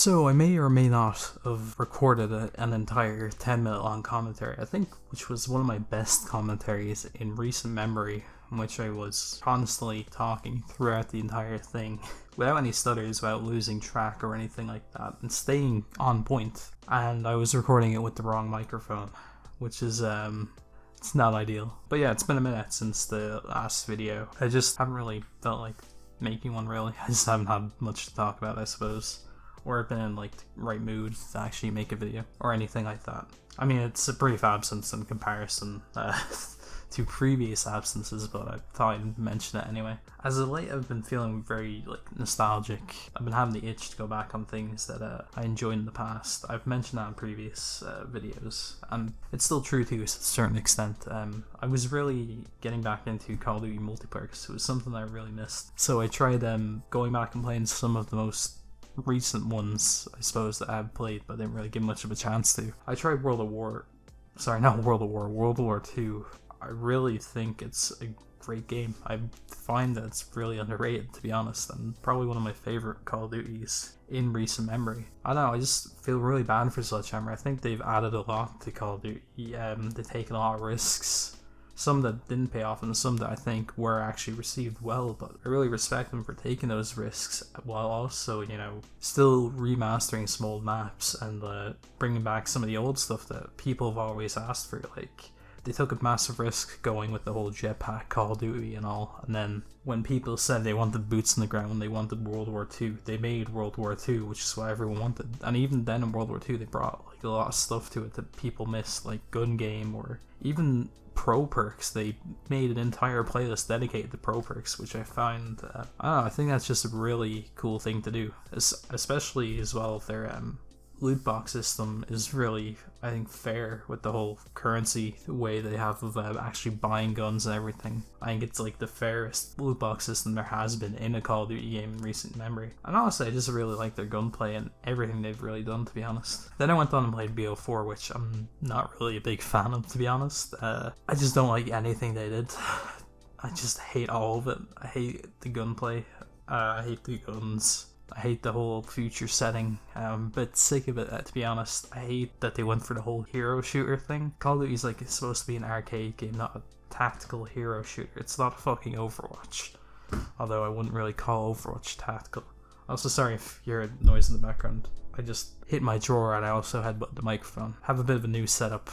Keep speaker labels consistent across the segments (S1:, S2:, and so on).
S1: So I may or may not have recorded an entire 10-minute long commentary, I think, which was one of my best commentaries in recent memory, in which I was constantly talking throughout the entire thing, without any stutters, without losing track or anything like that, and staying on point. And I was recording it with the wrong microphone, which is, it's not ideal. But yeah, it's been a minute since the last video. I just haven't really felt like making one, really. I just haven't had much to talk about, I suppose. Or been in like the right mood to actually make a video or anything like that. I mean, it's a brief absence in comparison to previous absences, but I thought I'd mention it anyway. As of late, I've been feeling very like nostalgic. I've been having the itch to go back on things that I enjoyed in the past. I've mentioned that in previous videos, and it's still true to a certain extent. I was really getting back into Call of Duty multiplayer because it was something I really missed. So I tried going back and playing some of the most recent ones, I suppose, that I've played, but didn't really give much of a chance to. I tried World War II. I really think it's a great game. I find that it's really underrated, to be honest, and probably one of my favorite Call of Duties in recent memory. I don't know, I just feel really bad for Sledgehammer. I think they've added a lot to Call of Duty. They've taken a lot of risks, some that didn't pay off and some that I think were actually received well, but I really respect them for taking those risks while also, still remastering some old maps and bringing back some of the old stuff that people have always asked for. Like, they took a massive risk going with the whole jetpack Call of Duty and all, and then when people said they wanted boots on the ground, they wanted World War II, they made World War II, which is what everyone wanted. And even then in World War II, they brought like a lot of stuff to it that people missed, like gun game or even pro perks. They made an entire playlist dedicated to pro perks, which I find, I don't know, I think that's just a really cool thing to do, especially as well if their loot box system is really, I think, fair with the whole currency way they have of actually buying guns and everything. I think it's like the fairest loot box system there has been in a Call of Duty game in recent memory. And honestly, I just really like their gunplay and everything they've really done, to be honest. Then I went on and played BO4, which I'm not really a big fan of, to be honest. I just don't like anything they did. I just hate all of it. I hate the gunplay. I hate the guns. I hate the whole future setting. I'm a bit sick of it, to be honest. I hate that they went for the whole hero shooter thing. Call of Duty's like, it's supposed to be an arcade game, not a tactical hero shooter. It's not fucking Overwatch. Although I wouldn't really call Overwatch tactical. Also, sorry if you hear noise in the background. I just hit my drawer and I also headbutt the microphone. I have a bit of a new setup,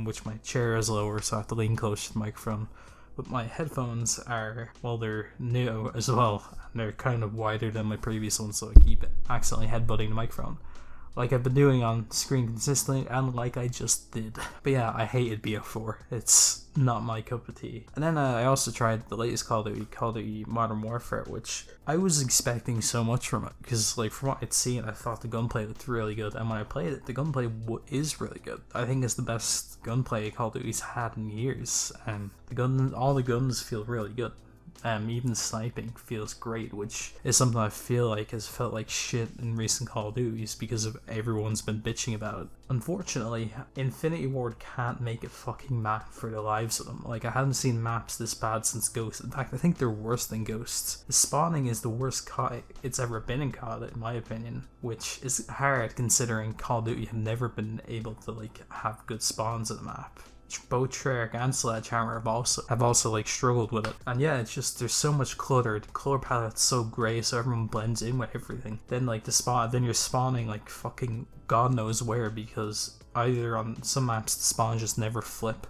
S1: which my chair is lower, so I have to lean close to the microphone. But my headphones are, well, they're new as well, and they're kind of wider than my previous ones, so I keep accidentally headbutting the microphone, like I've been doing on screen consistently, and like I just did. But yeah, I hated BO4. It's not my cup of tea. And then I also tried the latest Call of Duty Modern Warfare, which I was expecting so much from it, because like from what I'd seen, I thought the gunplay looked really good, and when I played it, the gunplay is really good. I think it's the best gunplay Call of Duty's had in years, and all the guns feel really good. Even sniping feels great, which is something I feel like has felt like shit in recent Call of Duties because of everyone's been bitching about it. Unfortunately, Infinity Ward can't make a fucking map for the lives of them. Like, I haven't seen maps this bad since Ghost. In fact, I think they're worse than Ghosts. The spawning is the worst COD it's ever been in COD, in my opinion, which is hard considering Call of Duty have never been able to like have good spawns in the map. Both Treyarch and Sledgehammer have also like struggled with it. And yeah, it's just, there's so much clutter. The color palette's so grey, so everyone blends in with everything. Then like then you're spawning like fucking god knows where, because either on some maps the spawn just never flip,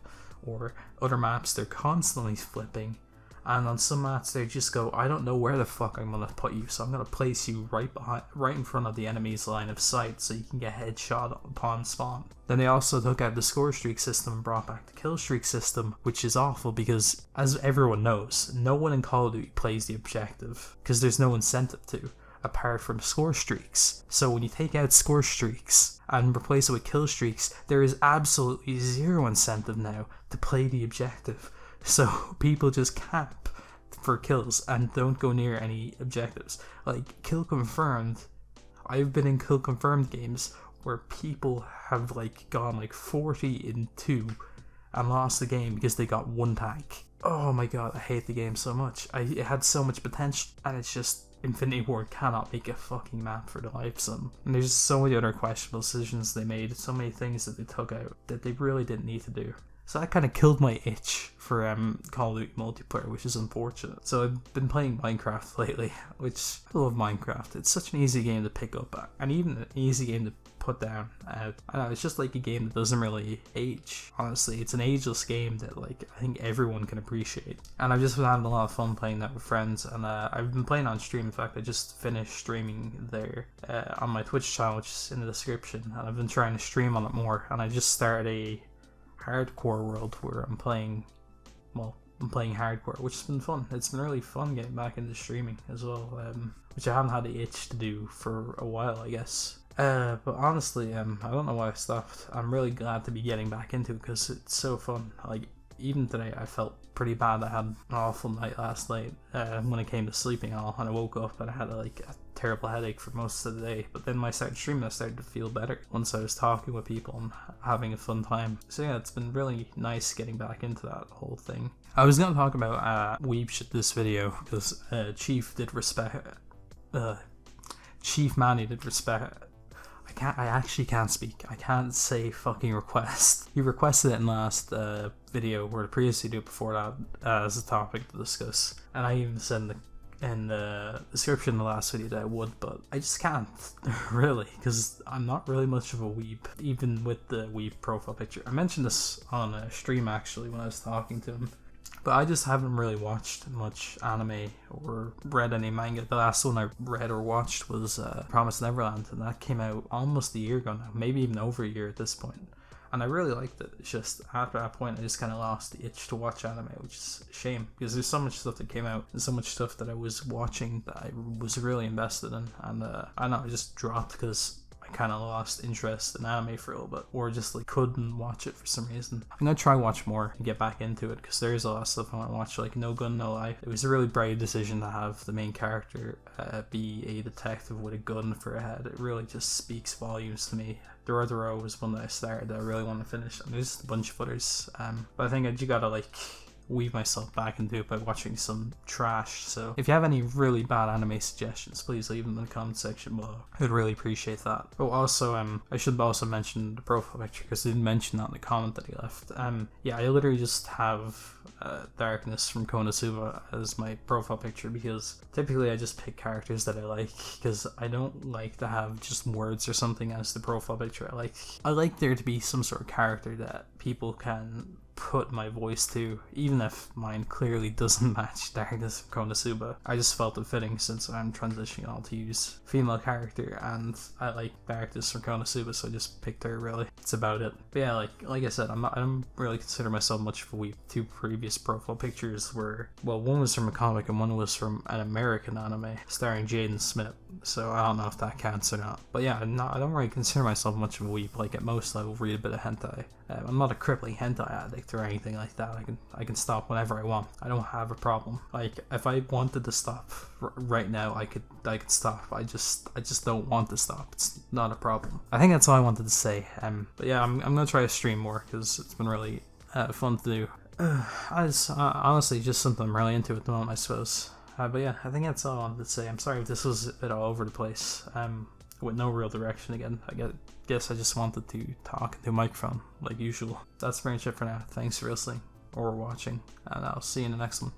S1: or other maps they're constantly flipping. And on some maps they just go, I don't know where the fuck I'm gonna put you, so I'm gonna place you right in front of the enemy's line of sight so you can get headshot upon spawn. Then they also took out the score streak system and brought back the kill streak system, which is awful because, as everyone knows, no one in Call of Duty plays the objective because there's no incentive to, apart from score streaks. So when you take out score streaks and replace it with kill streaks, there is absolutely zero incentive now to play the objective. So people just camp for kills and don't go near any objectives. Like, kill confirmed, I've been in kill confirmed games where people have like gone like 40 in 2 and lost the game because they got one tag. Oh my god, I hate the game so much. It had so much potential, and it's just Infinity Ward cannot make a fucking map for the life of them. And there's so many other questionable decisions they made, so many things that they took out that they really didn't need to do. So that kind of killed my itch for Call of Duty multiplayer, which is unfortunate. So I've been playing Minecraft lately, which I love Minecraft. It's such an easy game to pick up, and even an easy game to put down. I don't know, it's just like a game that doesn't really age. Honestly, it's an ageless game that like I think everyone can appreciate. And I've just been having a lot of fun playing that with friends, and I've been playing on stream. In fact, I just finished streaming there on my Twitch channel, which is in the description, and I've been trying to stream on it more. And I just started a hardcore world where I'm playing hardcore, which has been fun. It's been really fun getting back into streaming as well, which I haven't had the itch to do for a while, I guess. But honestly, I don't know why I stopped. I'm really glad to be getting back into it because it's so fun. Like, even today I felt pretty bad. I had an awful night last night when it came to sleeping and all, and I woke up and I had a terrible headache for most of the day. But then when I started streaming, I started to feel better once I was talking with people and having a fun time. So yeah, it's been really nice getting back into that whole thing. I was going to talk about weeb shit this video because Chief Manny did respect. I actually can't speak. I can't say fucking request. He requested it in last video, or the previous video before that, as a topic to discuss. And I even said in the description of the last video that I would, but I just can't, really, because I'm not really much of a weeb, even with the weeb profile picture. I mentioned this on a stream, actually, when I was talking to him. But I just haven't really watched much anime or read any manga. The last one I read or watched was Promised Neverland, and that came out almost a year ago now, maybe even over a year at this point. And I really liked it. It's just after that point I just kind of lost the itch to watch anime, which is a shame because there's so much stuff that came out and so much stuff that I was watching that I was really invested in, and I don't know, it just dropped because kind of lost interest in anime for a little bit, or just like couldn't watch it for some reason. I'm gonna try watch more and get back into it because there's a lot of stuff I want to watch, like No Gun No Life. It was a really brave decision to have the main character be a detective with a gun for a head. It really just speaks volumes to me. Dororo was one that I started that I really want to finish, and there's a bunch of others, but I think you gotta like weave myself back into it by watching some trash. So if you have any really bad anime suggestions, please leave them in the comment section below. I would really appreciate that. Oh, also, I should also mention the profile picture because I didn't mention that in the comment that he left. Yeah, I literally just have Darkness from Konosuba as my profile picture because typically I just pick characters that I like because I don't like to have just words or something as the profile picture. I like there to be some sort of character that people can put my voice to, even if mine clearly doesn't match Darkness from Konosuba. I just felt it fitting since I'm transitioning all to use female character, and I like Darkness from Konosuba, so I just picked her. Really, it's about it. But yeah, like I said, I don't really consider myself much of a weeb. Two previous profile pictures were, well, one was from a comic and one was from an American anime starring Jaden Smith. So I don't know if that counts or not. But yeah, I don't really consider myself much of a weeb. Like at most, I will read a bit of hentai. I'm not a crippling hentai addict or anything like that. I can stop whenever I want. I don't have a problem. Like if I wanted to stop right now, I could stop. I just don't want to stop. It's not a problem. I think that's all I wanted to say. But yeah, I'm gonna try to stream more because it's been really fun to do. It's honestly just something I'm really into at the moment, I suppose. But yeah, I think that's all I wanted to say. I'm sorry if this was a bit all over the place. With no real direction again. I guess I just wanted to talk into a microphone like usual. That's pretty much it for now. Thanks for listening or watching, and I'll see you in the next one.